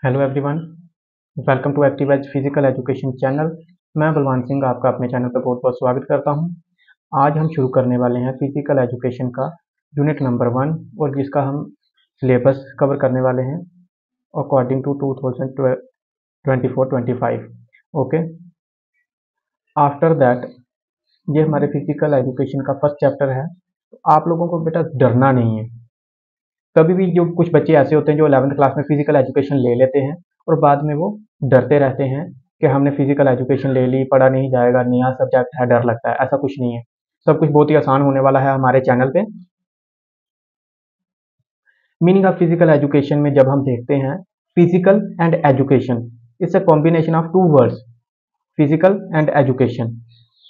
Hello everyone, welcome to active age physical education channel. मैं बलवान सिंह आपका अपने चैनल पर बहुत बहुत स्वागत करता हूं। आज हम शुरू करने वाले हैं फिजिकल एजुकेशन का यूनिट नंबर 1 और जिसका हम सिलेबस कवर करने वाले हैं according to 2024-25। Okay, after that ये हमारे फिजिकल एजुकेशन का फर्स्ट चैप्टर है। तो आप लोगों को बेटा डरना नहीं है। कभी भी जो कुछ बच्चे ऐसे होते हैं जो 11th क्लास में फिजिकल एजुकेशन ले लेते हैं और बाद में वो डरते रहते हैं कि हमने फिजिकल एजुकेशन ले ली, पढ़ा नहीं जाएगा, नया सब्जेक्ट है, डर लगता है। ऐसा कुछ नहीं है, सब कुछ बहुत ही आसान होने वाला है हमारे चैनल पे। मीनिंग ऑफ फिजिकल एजुकेशन में जब हम देखते हैं physical and education, it's a combination of two words, physical and education.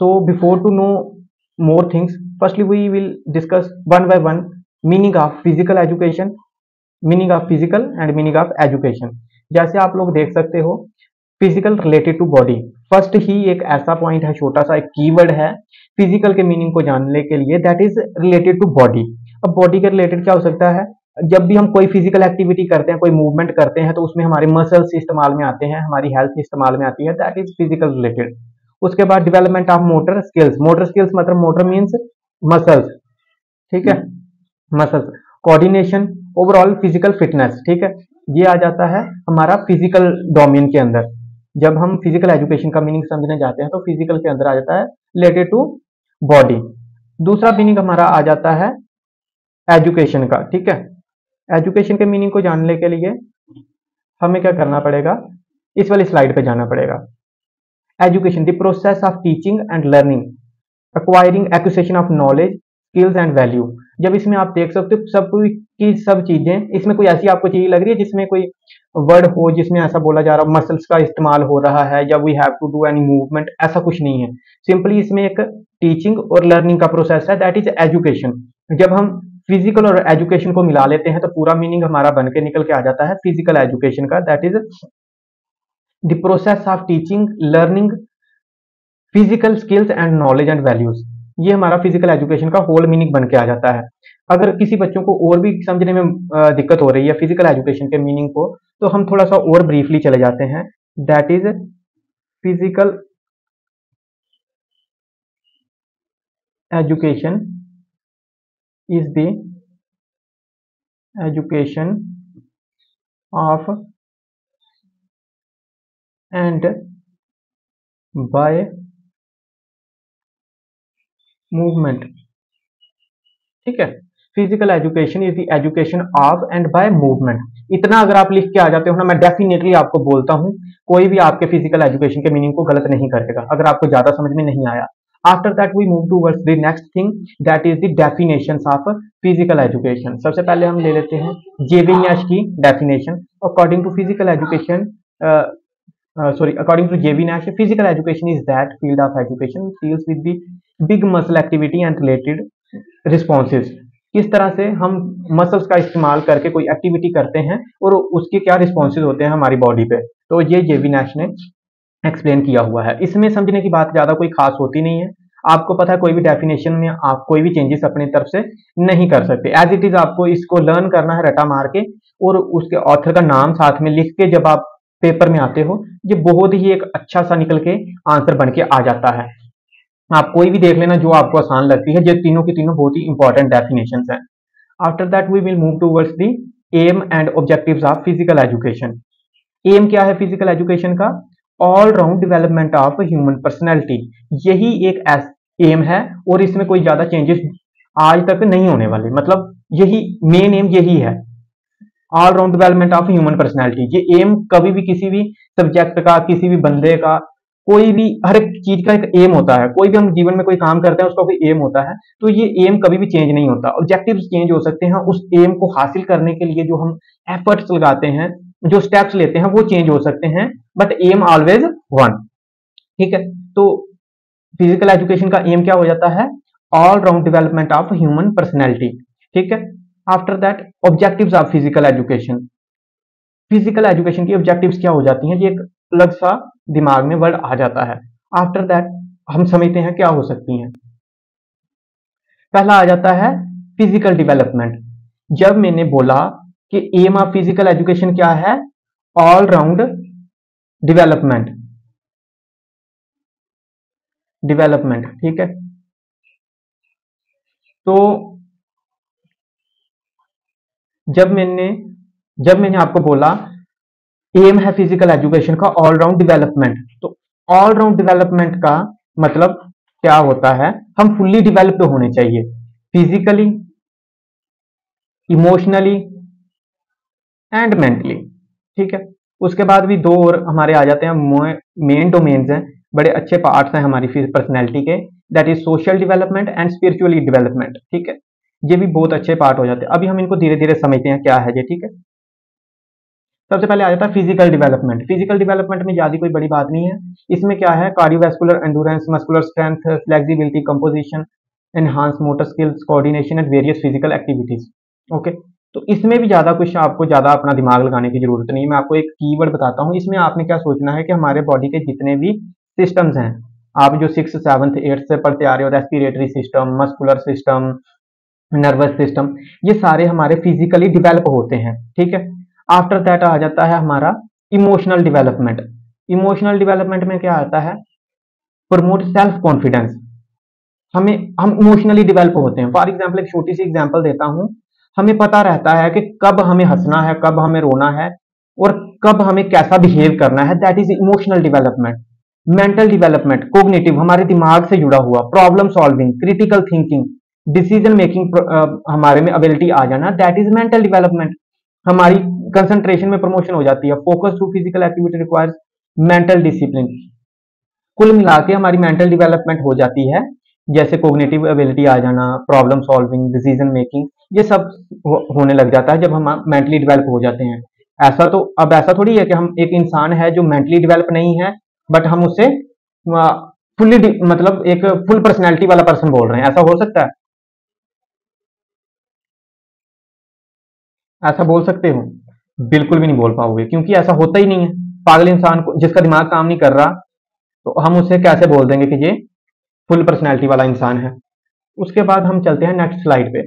So before to know more things, firstly we will discuss one by one meaning of physical education, meaning of physical and meaning of education. जैसे आप लोग देख सकते हो, physical related to body, first ही एक ऐसा point है, छोटा सा एक कीवर्ड है फिजिकल के मीनिंग को जानने के लिए, that is related to body. अब बॉडी के रिलेटेड क्या हो सकता है? जब भी हम कोई फिजिकल एक्टिविटी करते हैं, कोई मूवमेंट करते हैं, तो उसमें हमारे मसल्स इस्तेमाल में आते हैं, हमारी हेल्थ इस्तेमाल में आती है, दैट इज फिजिकल रिलेटेड। उसके बाद development of motor skills, motor skills मतलब मोटर मीन्स मसल्स, ठीक है, muscles, coordination, overall physical fitness, ठीक है, ये आ जाता है हमारा फिजिकल डोमेन के अंदर। जब हम फिजिकल एजुकेशन का मीनिंग समझने जाते हैं तो फिजिकल के अंदर आ जाता है रिलेटेड टू बॉडी। दूसरा मीनिंग हमारा आ जाता है एजुकेशन का, ठीक है। एजुकेशन के मीनिंग को जानने के लिए हमें क्या करना पड़ेगा, इस वाली स्लाइड पे जाना पड़ेगा। Education, the process of teaching and learning, acquiring, acquisition of knowledge, skills and value. जब इसमें आप देख सकते हो सब की सब चीजें, इसमें कोई ऐसी आपको चीज लग रही है जिसमें कोई वर्ड हो जिसमें ऐसा बोला जा रहा हो मसल्स का इस्तेमाल हो रहा है या we have to do any movement, ऐसा कुछ नहीं है। सिंपली इसमें एक टीचिंग और लर्निंग का प्रोसेस है, दैट इज एजुकेशन। जब हम फिजिकल और एजुकेशन को मिला लेते हैं तो पूरा मीनिंग हमारा बन के निकल के आ जाता है फिजिकल एजुकेशन का, that is the process of teaching, learning, physical skills and knowledge and values. ये हमारा फिजिकल एजुकेशन का होल मीनिंग बन के आ जाता है। अगर किसी बच्चों को और भी समझने में दिक्कत हो रही है फिजिकल एजुकेशन के मीनिंग को, तो हम थोड़ा सा और ब्रीफली चले जाते हैं। That is physical education is the education of and by movement, ठीक है। Physical education is the education of and by movement. इतना अगर आप लिख के आ जाते हो ना, मैं डेफिनेटली आपको बोलता हूं कोई भी आपके फिजिकल एजुकेशन के मीनिंग को गलत नहीं करेगा अगर आपको ज्यादा समझ में नहीं आया। After that we move towards the next thing, that is the definitions of physical education. सबसे पहले हम ले लेते हैं जेवी नैश की definition. According to physical education, according to JV Nash, physical education is that field of education deals with the big muscle activity and related responses। किस तरह से हम मसल्स का इस्तेमाल करके कोई एक्टिविटी करते हैं और उसके क्या रिस्पॉन्सेज होते हैं हमारी बॉडी पे, तो ये जेवी नैश ने एक्सप्लेन किया हुआ है। इसमें समझने की बात ज्यादा कोई खास होती नहीं है। आपको पता है कोई भी डेफिनेशन में आप कोई भी चेंजेस अपनी तरफ से नहीं कर सकते, एज इट इज आपको इसको लर्न करना है रटा मार के, और उसके ऑथर का नाम साथ में लिख के जब आप पेपर में आते हो, ये बहुत ही एक अच्छा सा निकल के आंसर बन के आ जाता है। आप कोई भी देख लेना जो आपको आसान लगती है, ये तीनों की तीनों बहुत ही इंपॉर्टेंट डेफिनेशंस हैं। After that we will move towards the aim and objectives of physical education. Aim क्या है फिजिकल एजुकेशन का? All round development of human personality. यही एक एम है और इसमें कोई ज्यादा चेंजेस आज तक नहीं होने वाले, मतलब यही मेन एम यही है, all round development of human personality. ये एम कभी भी किसी भी सब्जेक्ट का, किसी भी बंदे का, कोई भी हर एक चीज का एक एम होता है। कोई भी हम जीवन में कोई काम करते हैं उसका कोई एम होता है, तो ये एम कभी भी चेंज नहीं होता। ऑब्जेक्टिव्स चेंज हो सकते हैं, उस एम को हासिल करने के लिए जो हम एफर्ट्स लगाते हैं, जो स्टेप्स लेते हैं वो चेंज हो सकते हैं, बट एम ऑलवेज वन, ठीक है। तो फिजिकल एजुकेशन का एम क्या हो जाता है? All round development of human personality, ठीक है। After that objectives of physical education. Physical education की ऑब्जेक्टिव्स क्या हो जाती हैं, ये एक अलग सा दिमाग में वर्ड आ जाता है। आफ्टर दैट हम समझते हैं क्या हो सकती हैं। पहला आ जाता है फिजिकल डेवलपमेंट। जब मैंने बोला कि एम ऑफ फिजिकल एजुकेशन क्या है, ऑल राउंड डेवलपमेंट, डेवलपमेंट, ठीक है। तो जब मैंने आपको बोला एम है फिजिकल एजुकेशन का ऑल राउंड डेवलपमेंट, तो ऑल राउंड डेवलपमेंट का मतलब क्या होता है, हम फुल्ली डेवलप्ड होने चाहिए, फिजिकली, इमोशनली एंड मेंटली, ठीक है। उसके बाद भी दो और हमारे आ जाते हैं मेन डोमेन्स हैं, बड़े अच्छे पार्ट्स हैं हमारी पर्सनैलिटी के, that is social development and spiritually development, ठीक है। ये भी बहुत अच्छे पार्ट हो जाते हैं। अभी हम इनको धीरे धीरे समझते हैं क्या है ये, ठीक है। सबसे पहले आ जाता है फिजिकल डेवलपमेंट। फिजिकल डेवलपमेंट में ज्यादा कोई बड़ी बात नहीं है, इसमें क्या है, cardiovascular endurance, muscular strength, flexibility, composition, enhance motor skills, coordination and various physical activities, okay. तो इसमें भी ज्यादा कुछ आपको ज्यादा अपना दिमाग लगाने की जरूरत नहीं है, मैं आपको एक कीवर्ड बताता हूँ। इसमें आपने क्या सोचना है कि हमारे बॉडी के जितने भी सिस्टम्स हैं, आप जो 6th 7th 8th से पढ़ते आ रहे हो, respiratory system, muscular system, nervous system, ये सारे हमारे फिजिकली डेवलप होते हैं, ठीक है। आफ्टर दैट आ जाता है हमारा इमोशनल डेवलपमेंट। इमोशनल डेवलपमेंट में क्या आता है, प्रमोट सेल्फ कॉन्फिडेंस। हम इमोशनली डेवलप होते हैं। फॉर एग्जाम्पल एक छोटी सी एग्जाम्पल देता हूं, हमें पता रहता है कि कब हमें हंसना है, कब हमें रोना है और कब हमें कैसा बिहेव करना है, that is emotional development. Mental development, cognitive, हमारे दिमाग से जुड़ा हुआ, problem solving, critical thinking, decision making हमारे में एबिलिटी आ जाना, दैट इज मेंटल डेवलपमेंट। हमारी कंसंट्रेशन में प्रमोशन हो जाती है। Focus to physical activity requires mental discipline. कुल मिला के हमारी मेंटल डेवलपमेंट हो जाती है, जैसे कोग्निटिव एबिलिटी आ जाना, प्रॉब्लम सॉल्विंग, डिसीजन मेकिंग, ये सब होने लग जाता है जब हम मेंटली डेवलप हो जाते हैं। ऐसा थोड़ी है कि हम एक इंसान है जो मेंटली डेवलप नहीं है बट हम उससे फुल्ली मतलब एक फुल पर्सनैलिटी वाला पर्सन बोल रहे हैं, ऐसा हो सकता है? ऐसा बोल सकते हो? बिल्कुल भी नहीं बोल पाओगे, क्योंकि ऐसा होता ही नहीं है। पागल इंसान को, जिसका दिमाग काम नहीं कर रहा, तो हम उससे कैसे बोल देंगे कि ये फुल पर्सनैलिटी वाला इंसान है। उसके बाद हम चलते हैं नेक्स्ट स्लाइड पे।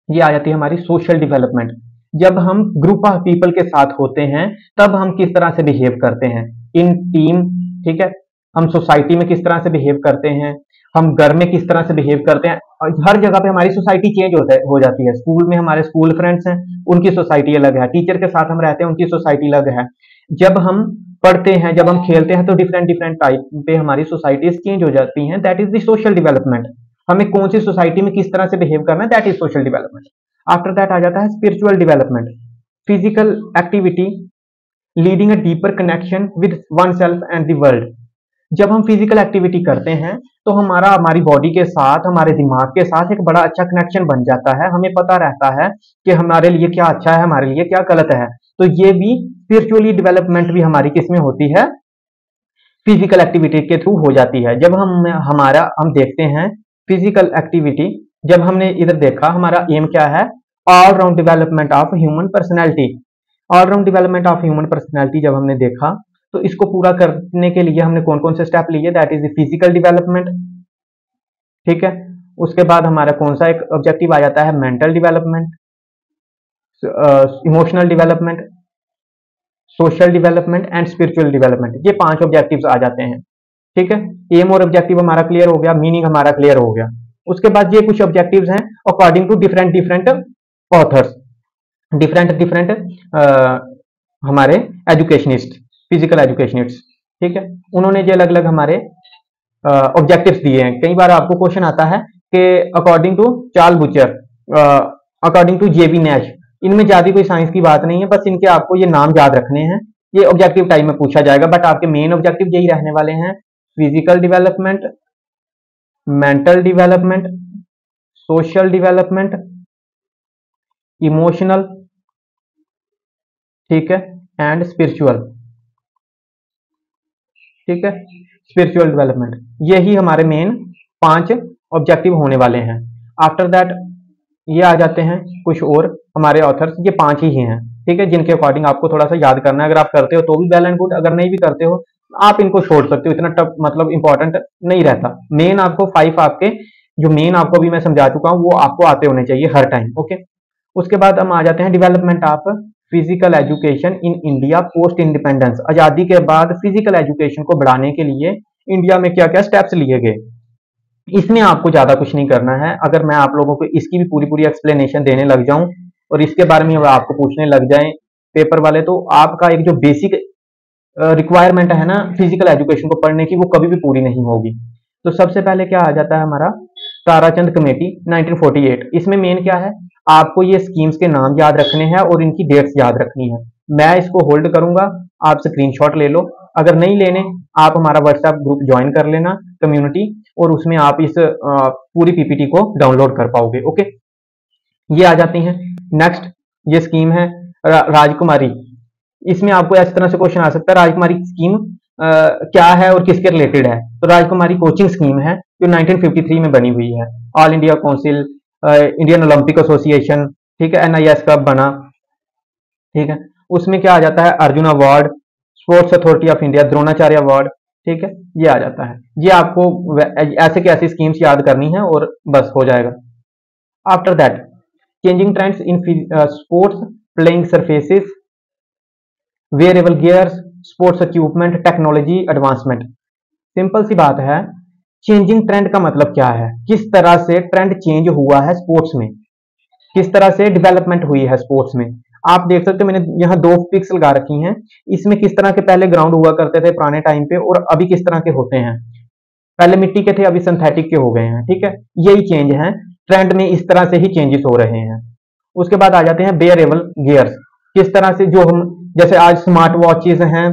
ये आ जाती है हमारी सोशल डेवलपमेंट। जब हम ग्रुप ऑफ पीपल के साथ होते हैं तब हम किस तरह से बिहेव करते हैं इन टीम, ठीक है। हम सोसाइटी में किस तरह से बिहेव करते हैं, हम घर में किस तरह से बिहेव करते हैं, और हर जगह पे हमारी सोसाइटी चेंज हो जाती है। स्कूल में हमारे स्कूल फ्रेंड्स हैं, उनकी सोसाइटी अलग है, टीचर के साथ हम रहते हैं, उनकी सोसाइटी अलग है। जब हम पढ़ते हैं, जब हम खेलते हैं, तो डिफरेंट डिफरेंट टाइप पे हमारी सोसाइटीज चेंज हो जाती हैं, that is the social development. हमें कौन सी सोसाइटी में किस तरह से बिहेव करना है, that is social development. After that आ जाता है spiritual development. Physical activity leading a deeper connection with one self and the world. जब हम फिजिकल एक्टिविटी करते हैं तो हमारी बॉडी के साथ, हमारे दिमाग के साथ एक बड़ा अच्छा कनेक्शन बन जाता है। हमें पता रहता है कि हमारे लिए क्या अच्छा है, हमारे लिए क्या गलत है। तो ये भी स्पिरिचुअली डेवलपमेंट भी हमारी किसमें होती है, फिजिकल एक्टिविटी के थ्रू हो जाती है। जब हम देखते हैं फिजिकल एक्टिविटी, जब हमने इधर देखा, हमारा एम क्या है, all round development of human personality. All round development of human personality जब हमने देखा, तो इसको पूरा करने के लिए हमने कौन कौन से स्टेप लिए, दैट इज फिजिकल डेवलपमेंट, ठीक है। उसके बाद हमारा कौन सा एक ऑब्जेक्टिव आ जाता है, mental development, emotional development, social development and spiritual development. ये 5 ऑब्जेक्टिव्स आ जाते हैं, ठीक है। एम और ऑब्जेक्टिव हमारा क्लियर हो गया, मीनिंग हमारा क्लियर हो गया। उसके बाद ये कुछ ऑब्जेक्टिव्स हैं according to different different authors, different different हमारे एजुकेशनिस्ट, फिजिकल एजुकेशनिस्ट, ठीक है। उन्होंने ये अलग अलग हमारे ऑब्जेक्टिव्स दिए हैं। कई बार आपको क्वेश्चन आता है कि according to Charles Bucher, according to J B Nash, इनमें ज्यादा कोई साइंस की बात नहीं है, बस इनके आपको ये नाम याद रखने हैं। ये ऑब्जेक्टिव टाइप में पूछा जाएगा, बट आपके मेन ऑब्जेक्टिव यही रहने वाले हैं, physical development, mental development, social development, emotional, ठीक है, एंड स्पिरिचुअल, ठीक है, स्पिरिचुअल डेवलपमेंट। यही हमारे मेन 5 ऑब्जेक्टिव होने वाले हैं। आफ्टर दैट ये आ जाते हैं कुछ और हमारे ऑथर्स, ये 5 ही हैं, ठीक है, जिनके अकॉर्डिंग आपको थोड़ा सा याद करना है। अगर आप करते हो तो भी वेल एंड गुड, अगर नहीं भी करते हो आप इनको छोड़ सकते हो, इतना टफ मतलब इंपॉर्टेंट नहीं रहता। मेन आपको 5 आपके जो मेन आपको अभी मैं समझा चुका हूं वो आपको आते होने चाहिए हर टाइम, ओके। उसके बाद हम आ जाते हैं development of physical education in India post independence, आजादी के बाद फिजिकल एजुकेशन को बढ़ाने के लिए इंडिया में क्या क्या स्टेप्स लिए गए। इसमें आपको ज्यादा कुछ नहीं करना है। अगर मैं आप लोगों को इसकी भी पूरी पूरी एक्सप्लेनेशन देने लग जाऊं और इसके बारे में आपको पूछने लग जाएं पेपर वाले, तो आपका एक जो बेसिक रिक्वायरमेंट है ना फिजिकल एजुकेशन को पढ़ने की, वो कभी भी पूरी नहीं होगी। तो सबसे पहले क्या आ जाता है हमारा ताराचंद कमेटी 1948। इसमें मेन क्या है, आपको ये स्कीम्स के नाम याद रखने हैं और इनकी डेट्स याद रखनी है। मैं इसको होल्ड करूंगा, आप स्क्रीनशॉट ले लो। अगर नहीं लेने, आप हमारा व्हाट्सएप ग्रुप ज्वाइन कर लेना कम्युनिटी, और उसमें आप इस पूरी पीपीटी को डाउनलोड कर पाओगे। ओके, ये आ जाती हैं। नेक्स्ट ये स्कीम है राजकुमारी। इसमें आपको इस तरह से क्वेश्चन आ सकता है, राजकुमारी स्कीम क्या है और किसके रिलेटेड है। तो राजकुमारी कोचिंग स्कीम है जो 1953 में बनी हुई है। All India council, Indian Olympic association, ठीक है, एनआईएस कब बना, ठीक है। उसमें क्या आ जाता है, Arjun award, sports authority of India, Dronacharya award, ठीक है, ये आ जाता है। ये आपको ऐसे की ऐसी स्कीम्स याद करनी है और बस हो जाएगा। After that changing trends in sports, playing surfaces, wearable gears, sports equipment, technology advancement. Simple सी बात है, चेंजिंग ट्रेंड का मतलब क्या है, किस तरह से ट्रेंड चेंज हुआ है स्पोर्ट्स में, किस तरह से डेवलपमेंट हुई है स्पोर्ट्स में। आप देख सकते हो मैंने यहाँ दो पिक्स लगा रखी हैं, इसमें किस तरह के पहले ग्राउंड हुआ करते थे पुराने टाइम पे और अभी किस तरह के होते हैं। पहले मिट्टी के थे, अभी सिंथेटिक के हो गए हैं, ठीक है। यही चेंज है, ट्रेंड में इस तरह से ही चेंजेस हो रहे हैं। उसके बाद आ जाते हैं वेयरेबल गियर्स, किस तरह से जो हम जैसे आज स्मार्ट वॉचेस हैं,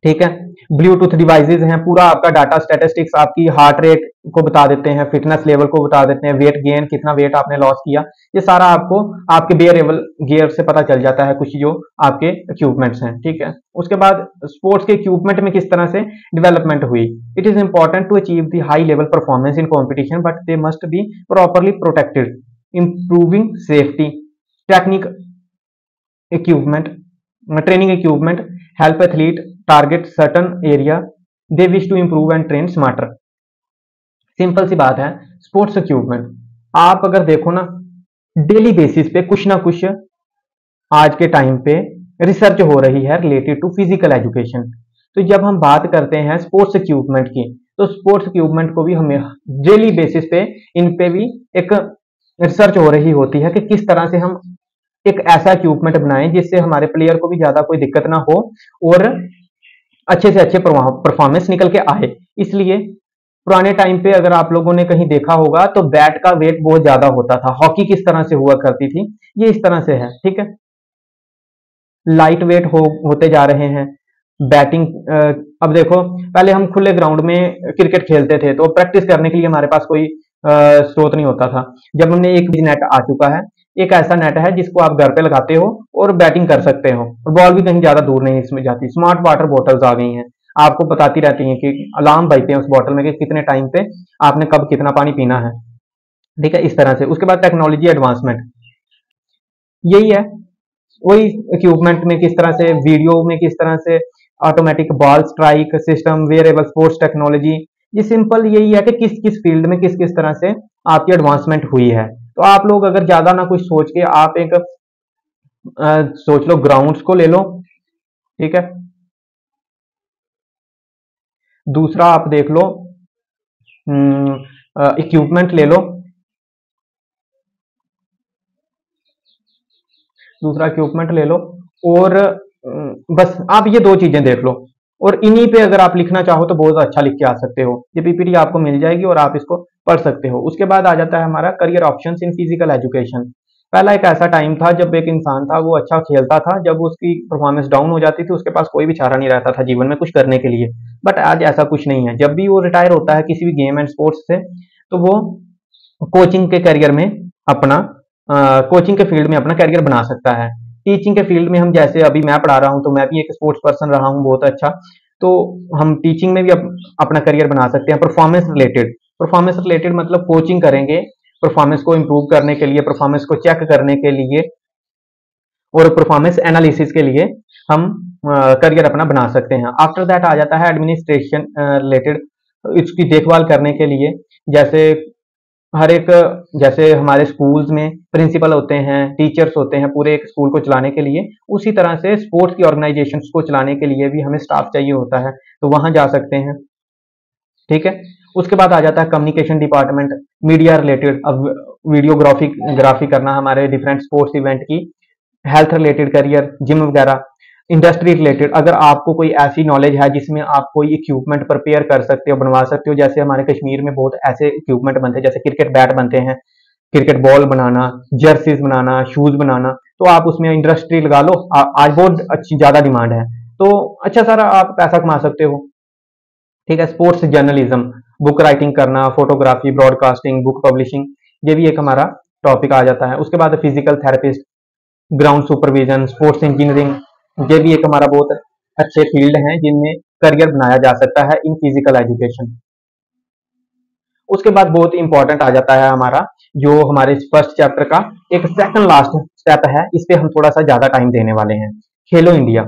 ठीक है, ब्लूटूथ डिवाइसेस हैं, पूरा आपका डाटा स्टैटिस्टिक्स आपकी हार्ट रेट को बता देते हैं, फिटनेस लेवल को बता देते हैं, वेट गेन, कितना वेट आपने लॉस किया, ये सारा आपको आपके वेयरेबल गियर से पता चल जाता है, कुछ जो आपके इक्विपमेंट्स हैं, ठीक है। उसके बाद स्पोर्ट्स के इक्विपमेंट में किस तरह से डेवलपमेंट हुई। It is important to achieve the high level performance in competition but they must be properly protected, improving safety, technique equipment, training equipment help athlete target certain area they wish to improve and train smarter। Simple सी बात है, sports equipment आप अगर देखो ना daily basis पे कुछ ना कुछ आज के टाइम पे रिसर्च हो रही है रिलेटेड टू फिजिकल एजुकेशन। तो जब हम बात करते हैं स्पोर्ट्स इक्विपमेंट की, तो स्पोर्ट्स इक्विपमेंट को भी हमें डेली बेसिस पे इन पे भी एक रिसर्च हो रही होती है कि किस तरह से हम एक ऐसा इक्विपमेंट बनाएं जिससे हमारे प्लेयर को भी ज्यादा कोई दिक्कत ना हो और अच्छे से अच्छे परफॉर्मेंस निकल के आए। इसलिए पुराने टाइम पे अगर आप लोगों ने कहीं देखा होगा तो बैट का वेट बहुत ज्यादा होता था, हॉकी किस तरह से हुआ करती थी, ये इस तरह से है, ठीक है। लाइट वेट होते जा रहे हैं बैटिंग। अब देखो पहले हम खुले ग्राउंड में क्रिकेट खेलते थे तो प्रैक्टिस करने के लिए हमारे पास कोई स्रोत नहीं होता था। जब हमने एक नेट आ चुका है, एक ऐसा नेट है जिसको आप घर पे लगाते हो और बैटिंग कर सकते हो और बॉल भी कहीं ज्यादा दूर नहीं इसमें जाती। स्मार्ट वाटर बॉटल्स आ गई हैं, आपको बताती रहती हैं कि अलार्म बजते हैं उस बॉटल में कि कितने टाइम पे आपने कब कितना पानी पीना है, ठीक है, इस तरह से। उसके बाद टेक्नोलॉजी एडवांसमेंट, यही है, वही इक्विपमेंट में किस तरह से, वीडियो में किस तरह से, automatic ball strike system, wearable sports technology, ये सिंपल यही है कि किस किस फील्ड में किस किस तरह से आपकी एडवांसमेंट हुई है। तो आप लोग अगर ज्यादा ना कुछ सोच के आप एक सोच लो, ग्राउंड्स को ले लो, ठीक है। दूसरा आप देख लो इक्विपमेंट ले लो, दूसरा इक्विपमेंट ले लो और बस आप ये दो चीजें देख लो और इन्हीं पे अगर आप लिखना चाहो तो बहुत अच्छा लिख के आ सकते हो। ये पीपीटी आपको मिल जाएगी और आप इसको पढ़ सकते हो। उसके बाद आ जाता है हमारा career options in physical education. पहला एक ऐसा टाइम था जब एक इंसान था वो अच्छा खेलता था, जब उसकी परफॉर्मेंस डाउन हो जाती थी उसके पास कोई भी चारा नहीं रहता था जीवन में कुछ करने के लिए। बट आज ऐसा कुछ नहीं है, जब भी वो रिटायर होता है किसी भी गेम एंड स्पोर्ट्स से तो वो कोचिंग के करियर में अपना कोचिंग के फील्ड में अपना करियर बना सकता है। टीचिंग के फील्ड में हम जैसे अभी मैं पढ़ा रहा हूँ तो मैं भी एक स्पोर्ट्स पर्सन रहा हूँ बहुत अच्छा, तो हम टीचिंग में भी अपना करियर बना सकते हैं। परफॉर्मेंस रिलेटेड मतलब कोचिंग करेंगे परफॉर्मेंस को इम्प्रूव करने के लिए, परफॉर्मेंस को चेक करने के लिए और परफॉर्मेंस एनालिसिस के लिए हम करियर अपना बना सकते हैं। आफ्टर दैट आ जाता है एडमिनिस्ट्रेशन रिलेटेड, इसकी देखभाल करने के लिए, जैसे हर एक, जैसे हमारे स्कूल्स में प्रिंसिपल होते हैं, टीचर्स होते हैं पूरे एक स्कूल को चलाने के लिए, उसी तरह से स्पोर्ट्स की ऑर्गेनाइजेशंस को चलाने के लिए भी हमें स्टाफ चाहिए होता है, तो वहां जा सकते हैं। ठीक है। उसके बाद आ जाता है कम्युनिकेशन डिपार्टमेंट, मीडिया रिलेटेड। अब वीडियोग्राफी ग्राफी करना हमारे डिफरेंट स्पोर्ट्स इवेंट की, हेल्थ रिलेटेड, करियर, जिम वगैरह, इंडस्ट्री रिलेटेड। अगर आपको कोई ऐसी नॉलेज है जिसमें आप कोई इक्विपमेंट प्रिपेयर कर सकते हो, बनवा सकते हो, जैसे हमारे कश्मीर में बहुत ऐसे इक्विपमेंट बनते हैं, जैसे क्रिकेट बैट बनते हैं, क्रिकेट बॉल बनाना, जर्सीज बनाना, शूज बनाना, तो आप उसमें इंडस्ट्री लगा लो। आज बहुत अच्छी ज्यादा डिमांड है, तो अच्छा सारा आप पैसा कमा सकते हो। ठीक है। स्पोर्ट्स जर्नलिज्म, बुक राइटिंग करना, फोटोग्राफी, ब्रॉडकास्टिंग, बुक पब्लिशिंग, ये भी एक हमारा टॉपिक आ जाता है। उसके बाद physical therapist, ground supervision, sports engineering, ये भी एक हमारा बहुत अच्छे फील्ड हैं जिनमें करियर बनाया जा सकता है इन फिजिकल एजुकेशन। उसके बाद बहुत इंपॉर्टेंट आ जाता है हमारा, जो हमारे फर्स्ट चैप्टर का एक सेकंड लास्ट स्टेप है, इस पे हम थोड़ा सा ज्यादा टाइम देने वाले हैं। खेलो India.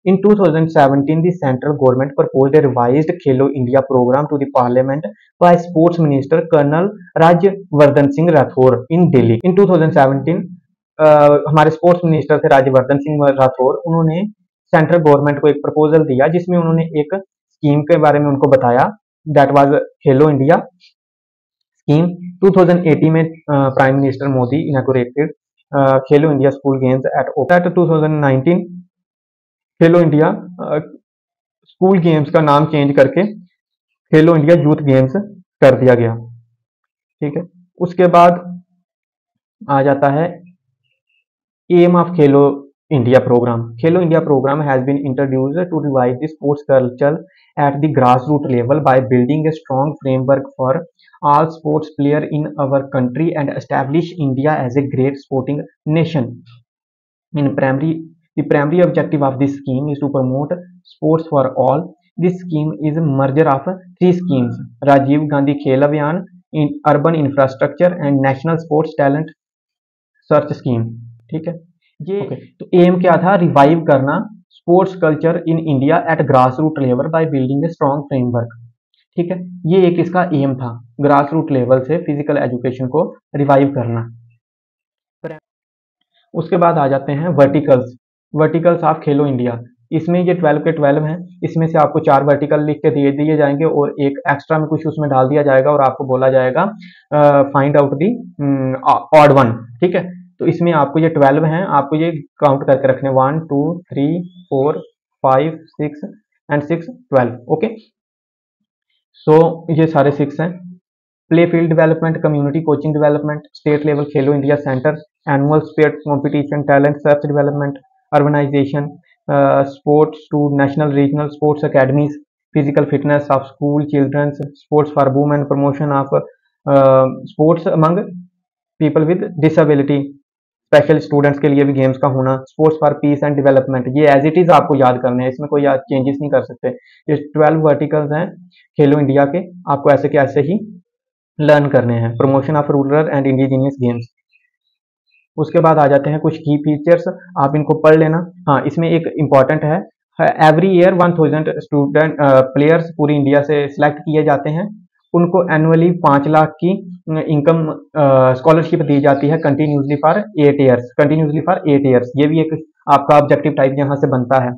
In 2017, the central government proposed a revised Khelo India program to the parliament by Sports Minister Colonel Rajyavardhan Singh Rathore in Delhi. In 2017, हमारे स्पोर्ट्स मिनिस्टर थे राज्यवर्धन सिंह राठौर, उन्होंने सेंट्रल गवर्नमेंट को एक प्रपोजल दिया जिसमें उन्होंने एक स्कीम के बारे में उनको बताया, that was Khelo India scheme. 2018 में प्राइम मिनिस्टर मोदी इनॉग्रेटेड खेलो India school games eight open. 2019 खेलो इंडिया स्कूल गेम्स का नाम चेंज करके खेलो इंडिया यूथ गेम्स कर दिया गया। ठीक है। उसके बाद आ जाता है aim of Khelo India program. Khelo India program has been introduced to revive the sports culture at the grassroots level by building a strong framework for all sports players in our country and establish India as a great sporting nation. The primary objective of this scheme is to promote sports for all. This scheme is a merger of three schemes: Rajiv Gandhi Khel Abhiyan, Urban Infrastructure and National Sports Talent Search Scheme. ठीक है। ये तो M क्या था? Revive करना sports culture in India at grass root level by building a strong framework. ठीक है। ये एक इसका एम था, ग्रास रूट लेवल से फिजिकल एजुकेशन को रिवाइव करना। उसके बाद आ जाते हैं verticals. Verticals of Khelo India. इसमें ये 12 के 12 हैं, इसमें से आपको 4 वर्टिकल लिख के दिए जाएंगे और एक एक्स्ट्रा में कुछ उसमें डाल दिया जाएगा और आपको बोला जाएगा find out the odd one. ठीक है। तो इसमें आपको ये 12 हैं, आपको ये काउंट करके रखने 1 2 3 4 5 6 एंड 6 12। ओके। सो ये सारे 6 हैं। Play field development, community coaching development, state level Khelo India centre, annual sports competition, talent search development, urbanisation, sports to national regional sports academies, physical fitness of school childrens, sports for women, promotion of sports among people with disability, special students के लिए भी games का होना, sports for peace and development. ये as it is आपको याद करने हैं, इसमें कोई चेंजेस नहीं कर सकते। ये 12 वर्टिकल्स हैं खेलो इंडिया के, आपको ऐसे के ऐसे ही लर्न करने हैं। Promotion of rural and indigenous games. उसके बाद आ जाते हैं कुछ की फीचर्स, आप इनको पढ़ लेना। हाँ, इसमें एक इंपॉर्टेंट है, एवरी ईयर 1000 स्टूडेंट प्लेयर्स पूरी इंडिया से सिलेक्ट किए जाते हैं, उनको एनुअली 5 लाख की इनकम स्कॉलरशिप दी जाती है कंटिन्यूसली फॉर 8 ईयर्स। ये भी एक आपका ऑब्जेक्टिव टाइप यहाँ से बनता है।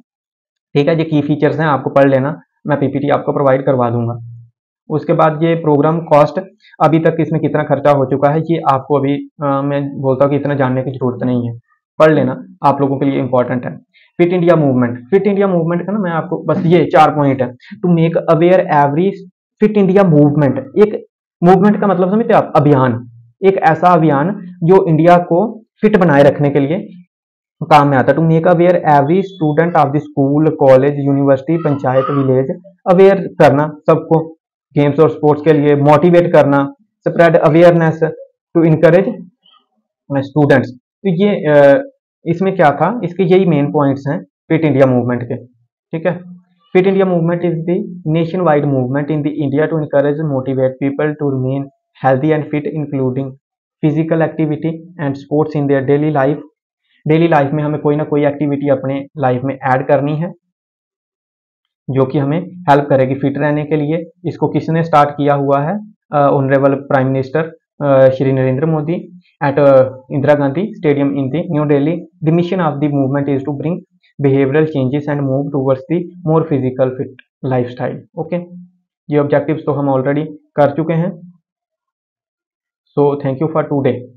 ठीक है। ये की फीचर्स हैं, आपको पढ़ लेना, मैं पीपीटी आपको प्रोवाइड करवा दूंगा। उसके बाद ये प्रोग्राम कॉस्ट, अभी तक इसमें कितना खर्चा हो चुका है ये आपको अभी मैं बोलता हूँ कि इतना जानने की जरूरत नहीं है, पढ़ लेना, आप लोगों के लिए इंपॉर्टेंट है। Fit India movement. Fit India movement का ना मैं आपको बस ये 4 पॉइंट है। To make aware every fit India movement. एक मूवमेंट का मतलब समझते आप? अभियान, एक ऐसा अभियान जो इंडिया को फिट बनाए रखने के लिए काम में आता है। To make aware every student of the school, college, university, panchayat, village, aware करना सबको गेम्स और स्पोर्ट्स के लिए, मोटिवेट करना, spread awareness to encourage students. तो ये इसमें क्या था, इसके यही मेन पॉइंट्स हैं फिट इंडिया मूवमेंट के। ठीक है। Fit India movement is the nationwide movement in the India to encourage motivate people to remain healthy and fit, including physical activity and sports in their daily life. Daily life में हमें कोई ना कोई activity अपने life में add करनी है जो कि हमें हेल्प करेगी फिट रहने के लिए। इसको किसने स्टार्ट किया हुआ है? Honourable prime minister Shri Narendra Modi at Indira Gandhi Stadium in the New Delhi. The mission of the movement is to bring behavioral changes and move towards the more physical fit lifestyle. Okay, ये objectives तो हम already कर चुके हैं. So thank you for today.